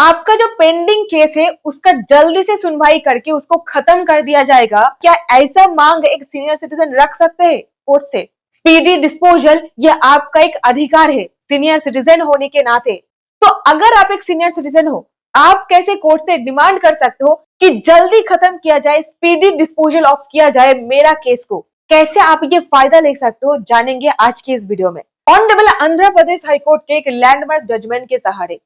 आपका जो pending case है उसका जल्दी से सुनवाई करके उसको खत्म कर दिया जाएगा। क्या ऐसा मांग एक सीनियर सिटीजन रख सकते हैं कोर्ट से? स्पीडी डिस्पोजल यह आपका एक अधिकार है सीनियर सिटीजन होने के नाते। तो अगर आप एक सीनियर सिटीजन हो, आप कैसे कोर्ट से डिमांड कर सकते हो कि जल्दी खत्म किया जाए, स्पीडी डिस्पोजल ऑफ किया जाए मेरा केस को? कैसे आप ये फायदा ले सकते हो, जानेंगे आज की इस वीडियो में। ऑनरेबल आंध्र प्रदेश हाईकोर्ट के एक लैंडमार्क जजमेंट के सहारे।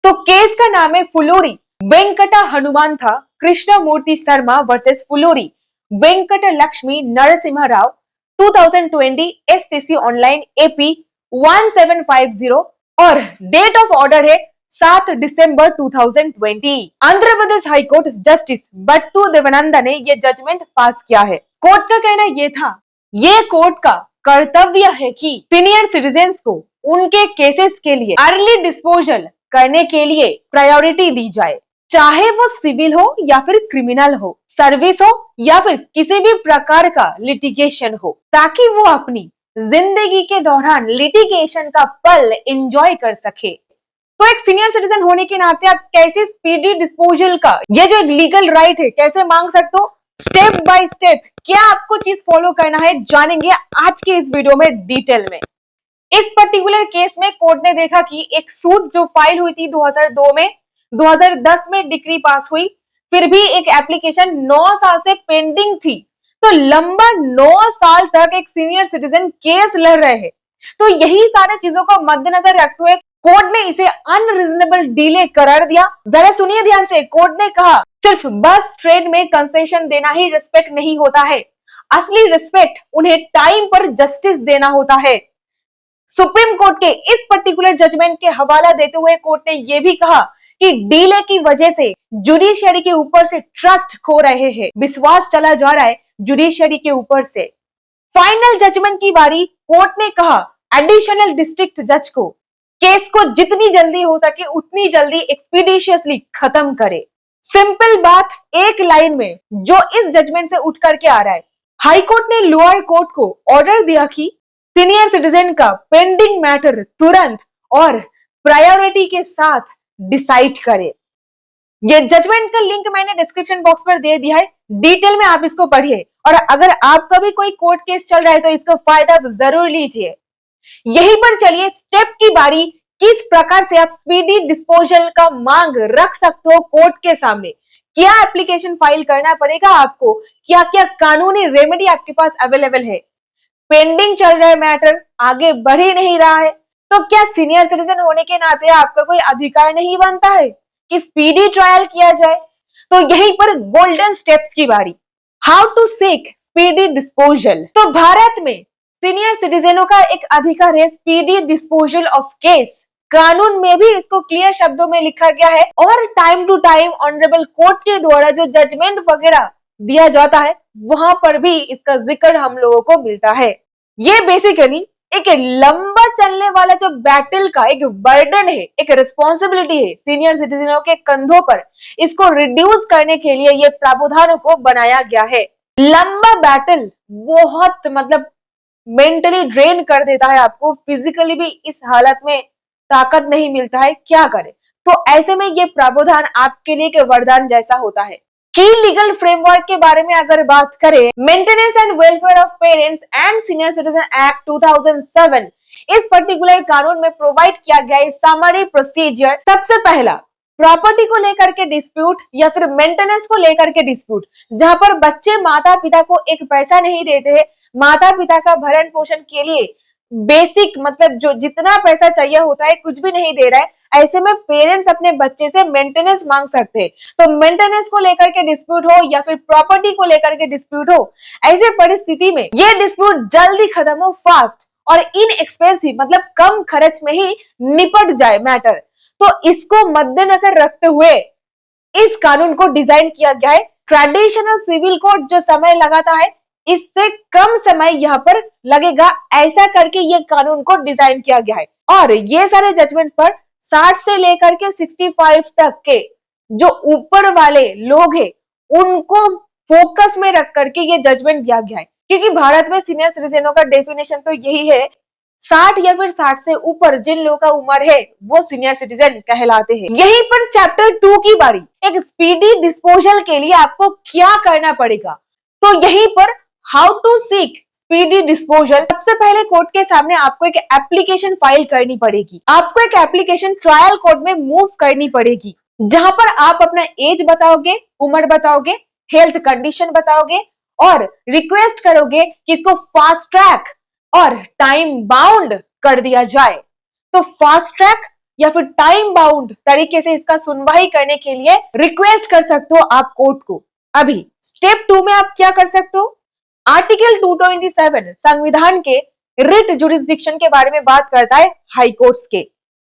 तो केस का नाम है फुलोरी वेंकटा हनुमान था Krishna Murthy Sharma versus Phulori Venkat Lakshmi Narasimha Rao 2020 SCC online AP 1750 और डेट ऑफ ऑर्डर है 7 दिसंबर 2020। आंध्र प्रदेश हाईकोर्ट जस्टिस बट्टू देवानंद ने यह जजमेंट पास किया है। कोर्ट का कहना यह था, ये कोर्ट का कर्तव्य है कि सीनियर सिटीजन्स को उनके केसेस के लिए अर्ली डिस्पोजल करने के लिए प्रायोरिटी दी जाए, चाहे वो सिविल हो या फिर क्रिमिनल हो, सर्विस हो या फिर किसी भी प्रकार का लिटिगेशन हो, ताकि वो अपनी जिंदगी के दौरान लिटिगेशन का पल एंजॉय कर सके। तो एक सीनियर सिटीजन होने के नाते आप कैसे स्पीडी डिस्पोजल का ये जो एक लीगल राइट है कैसे मांग सकते हो, स्टेप बाय स्टेप क्या आपको चीज फॉलो करना है, जानेंगे आज के इस वीडियो में डिटेल में। इस पर्टिकुलर केस में कोर्ट ने देखा कि एक सूट जो फाइल हुई थी 2002 में, 2010 में डिक्री पास हुई, फिर भी एक एप्लीकेशन 9 साल से पेंडिंग थी। तो लंबा 9 साल तक एक सीनियर सिटीजन केस लड़ रहे हैं। तो यही सारे चीजों को मद्देनजर रखते हुए कोर्ट ने इसे अनरीजनेबल डिले करार दिया। जरा सुनिए ध्यान से। कोर्ट ने कहा, सिर्फ बस ट्रेड में कंसेशन देना ही रिस्पेक्ट नहीं होता है, असली रिस्पेक्ट उन्हें टाइम पर जस्टिस देना होता है। सुप्रीम कोर्ट के इस पर्टिकुलर जजमेंट के हवाला देते हुए कोर्ट ने यह भी कहा कि डीले की वजह से जुडिशियरी के ऊपर से ट्रस्ट खो रहे हैं, विश्वास चला जा रहा है जुडिशियरी के ऊपर से। फाइनल जजमेंट की बारी कोर्ट ने कहा एडिशनल डिस्ट्रिक्ट जज को केस को जितनी जल्दी हो सके उतनी जल्दी एक्सपीडिशियसली खत्म करे। सिंपल बात एक लाइन में जो इस जजमेंट से उठ करके आ रहा है, हाईकोर्ट ने लोअर कोर्ट को ऑर्डर दिया कि सीनियर सिटीजन का पेंडिंग मैटर तुरंत और प्रायोरिटी के साथ डिसाइड करे। ये जजमेंट का लिंक मैंने डिस्क्रिप्शन बॉक्स पर दे दिया है, डिटेल में आप इसको पढ़िए। और अगर आपका भी कोई कोर्ट केस चल रहा है तो इसका फायदा जरूर लीजिए। यहीं पर चलिए स्टेप की बारी, किस प्रकार से आप स्पीडी डिस्पोजल का मांग रख सकते हो कोर्ट के सामने, क्या एप्लीकेशन फाइल करना पड़ेगा आपको, क्या क्या कानूनी रेमेडी आपके पास अवेलेबल है। पेंडिंग चल रहा है मैटर, आगे बढ़ ही नहीं रहा है, तो क्या सीनियर सिटीजन होने के नाते आपका कोई अधिकार नहीं बनता है कि स्पीडी ट्रायल किया जाए? तो यहीं पर गोल्डन स्टेप्स की बारी, how to seek speedy disposal. तो भारत में सीनियर सिटीजनों का एक अधिकार है स्पीडी डिस्पोजल ऑफ केस। कानून में भी इसको क्लियर शब्दों में लिखा गया है और time to time honourable court के द्वारा जो जजमेंट वगैरह दिया जाता है वहां पर भी इसका जिक्र हम लोगों को मिलता है। ये बेसिकली एक लंबा चलने वाला जो बैटल का एक बर्डन है, एक रिस्पॉन्सिबिलिटी है सीनियर सिटीजनों के कंधों पर, इसको रिड्यूस करने के लिए ये प्रावधानों को बनाया गया है। लंबा बैटल बहुत मतलब मेंटली ड्रेन कर देता है आपको, फिजिकली भी इस हालत में ताकत नहीं मिलता है, क्या करे। तो ऐसे में ये प्रावधान आपके लिए एक वरदान जैसा होता है। की लीगल फ्रेमवर्क के बारे में अगर बात करें, maintenance and welfare of parents and senior citizen act 2007, इस पर्टिकुलर कानून में प्रोवाइड किया गया है समरी प्रोसीजर। सबसे पहला प्रॉपर्टी को लेकर के डिस्प्यूट या फिर मेंटेनेंस को लेकर के डिस्प्यूट, जहां पर बच्चे माता पिता को एक पैसा नहीं देते हैं, माता पिता का भरण पोषण के लिए बेसिक मतलब जो जितना पैसा चाहिए होता है कुछ भी नहीं दे रहा है, ऐसे में पेरेंट्स अपने बच्चे से मेंटेनेंस मांग सकते हैं। तो मेंटेनेंस को लेकर के डिस्प्यूट हो या फिर प्रॉपर्टी को लेकर के डिस्प्यूट हो, ऐसे परिस्थिति में ये डिस्प्यूट जल्दी खत्म हो, फास्ट और इनएक्सपेंसिव मतलब कम खर्च में ही निपट जाए मैटर। तो इसको मद्देनजर रखते हुए इस कानून को डिजाइन किया गया है। ट्रेडिशनल सिविल कोड जो समय लगाता है इससे कम समय यहाँ पर लगेगा, ऐसा करके ये कानून को डिजाइन किया गया है। और ये सारे जजमेंट पर 60 से लेकर के 65 तक के जो ऊपर वाले लोग हैं उनको फोकस में रख करके ये जजमेंट दिया गया है, क्योंकि भारत में सीनियर सिटीजनों का डेफिनेशन तो यही है 60 या फिर 60 से ऊपर जिन लोगों का उम्र है वो सीनियर सिटीजन कहलाते हैं। यहीं पर चैप्टर 2 की बारी। एक स्पीडी डिस्पोजल के लिए आपको क्या करना पड़ेगा? तो यहीं पर how to seek speedy disposal. सबसे पहले कोर्ट के सामने आपको एक एप्लीकेशन फाइल करनी पड़ेगी। आपको एक एप्लीकेशन ट्रायल कोर्ट में मूव करनी पड़ेगी, जहां पर आप अपना एज बताओगे, उम्र बताओगे, हेल्थ कंडीशन बताओगे और रिक्वेस्ट करोगे कि इसको फास्ट ट्रैक और टाइम बाउंड कर दिया जाए। तो फास्ट ट्रैक या फिर टाइम बाउंड तरीके से इसका सुनवाई करने के लिए रिक्वेस्ट कर सकते हो आप कोर्ट को। अभी स्टेप 2 में आप क्या कर सकते हो? आर्टिकल 227 संविधान के रिट जुरिस्डिक्शन के बारे में बात करता है हाई कोर्ट्स के।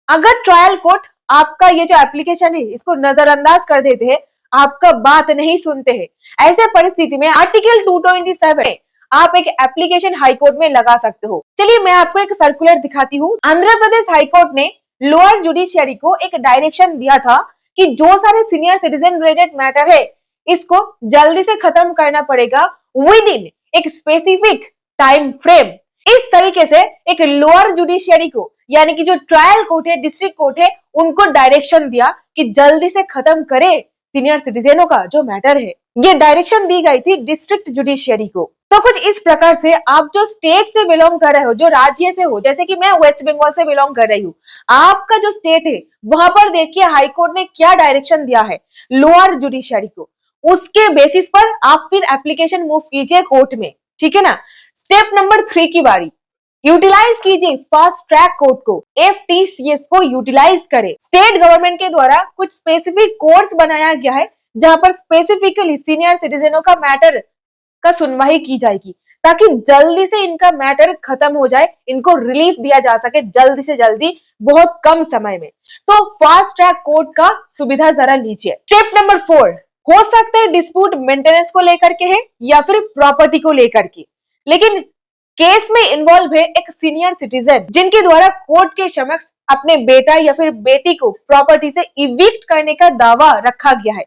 अगर ट्रायल कोर्ट आपका ये जो एप्लीकेशन है इसको नजरअंदाज कर देते हैं, आपका बात नहीं सुनते हैं, ऐसे परिस्थिति में आर्टिकल 227 आप एक एप्लीकेशन हाई कोर्ट में लगा सकते हो। चलिए मैं आपको एक सर्कुलर दिखाती हूँ। आंध्र प्रदेश हाई कोर्ट ने लोअर जुडिशियरी को एक डायरेक्शन दिया था कि जो सारे सीनियर सिटीजन रिलेटेड मैटर है इसको जल्दी से खत्म करना पड़ेगा विद इन एक स्पेसिफिक टाइम फ्रेम। इस तरीके से एक लोअर जुडिशियरी को यानी कि जो ट्रायल कोर्ट है, डिस्ट्रिक्ट कोर्ट है, उनको डायरेक्शन दिया कि जल्दी से खत्म करे सीनियर सिटीजनों का जो मैटर है। ये डायरेक्शन दी गई थी डिस्ट्रिक्ट जुडिशियरी को। तो कुछ इस प्रकार से आप जो स्टेट से बिलोंग कर रहे हो, जो राज्य से हो, जैसे कि मैं वेस्ट बंगाल से बिलोंग कर रही हूँ, आपका जो स्टेट है वहां पर देखिए हाई कोर्ट ने क्या डायरेक्शन दिया है लोअर जुडिशियरी को। उसके बेसिस पर आप फिर एप्लीकेशन मूव कीजिए कोर्ट में, ठीक है ना। स्टेप नंबर 3 की बारी। यूटिलाइज कीजिए फास्ट ट्रैक कोर्ट को, FTCS को यूटिलाइज करें। स्टेट गवर्नमेंट के द्वारा कुछ स्पेसिफिक कोर्स बनाया गया है जहां पर स्पेसिफिकली सीनियर सिटीजनों का मैटर का सुनवाई की जाएगी ताकि जल्दी से इनका मैटर खत्म हो जाए, इनको रिलीफ दिया जा सके जल्दी से जल्दी, बहुत कम समय में। तो फास्ट ट्रैक कोर्ट का सुविधा जरा लीजिए। स्टेप नंबर 4 हो सकता है डिस्प्यूट मेंटेनेंस को लेकर के है या फिर प्रॉपर्टी को लेकर के, लेकिन केस में इन्वॉल्व है एक सीनियर सिटीजन जिनके द्वारा कोर्ट के समक्ष अपने बेटा या फिर बेटी को प्रॉपर्टी से इविक्ट करने का दावा रखा गया है।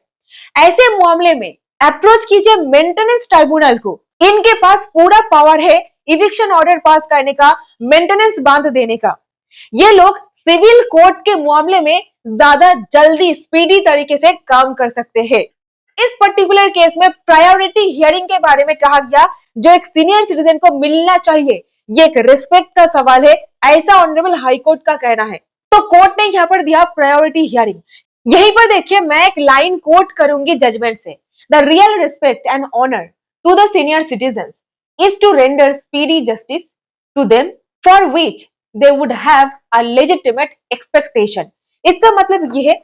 ऐसे मामले में अप्रोच कीजिए मेंटेनेंस ट्राइब्यूनल को। इनके पास पूरा पावर है इविक्शन ऑर्डर पास करने का, मेंटेनेंस बांध देने का। ये लोग सिविल कोर्ट के मामले में ज्यादा जल्दी स्पीडी तरीके से काम कर सकते हैं। इस पर्टिकुलर केस में प्रायोरिटी हियरिंग के बारे में कहा गया जो एक सीनियर सिटीजन को मिलना चाहिए, ये एक रिस्पेक्ट का सवाल है, ऐसा ऑनरेबल हाई कोर्ट का कहना है। तो कोर्ट ने यहाँ पर दिया प्रायोरिटी हियरिंग। यहीं पर देखिए मैं एक लाइन कोट करूंगी जजमेंट से। The real respect and honour to the senior citizens is to render speedy justice to them for which they would have a legitimate expectation. इसका मतलब ये है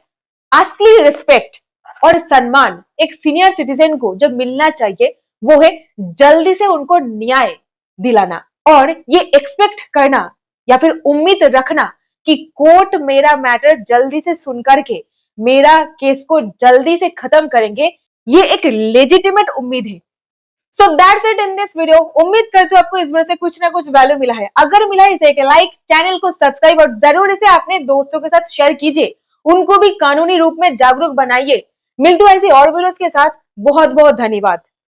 असली रिस्पेक्ट और सम्मान एक सीनियर सिटीजन को जो मिलना चाहिए वो है जल्दी से उनको न्याय दिलाना और ये एक्सपेक्ट करना या फिर उम्मीद रखना कि कोर्ट मेरा मैटर जल्दी से सुन करके मेरा केस को जल्दी से खत्म करेंगे, ये एक लेजिटिमेट उम्मीद है। So that's it in this video. उम्मीद करती हूँ आपको इस वीडियो से कुछ ना कुछ वैल्यू मिला है। अगर मिला है इसे एक लाइक, चैनल को सब्सक्राइब और जरूर इसे अपने दोस्तों के साथ शेयर कीजिए, उनको भी कानूनी रूप में जागरूक बनाइए। मिलते हैं ऐसी और वीडियोस के साथ। बहुत बहुत धन्यवाद।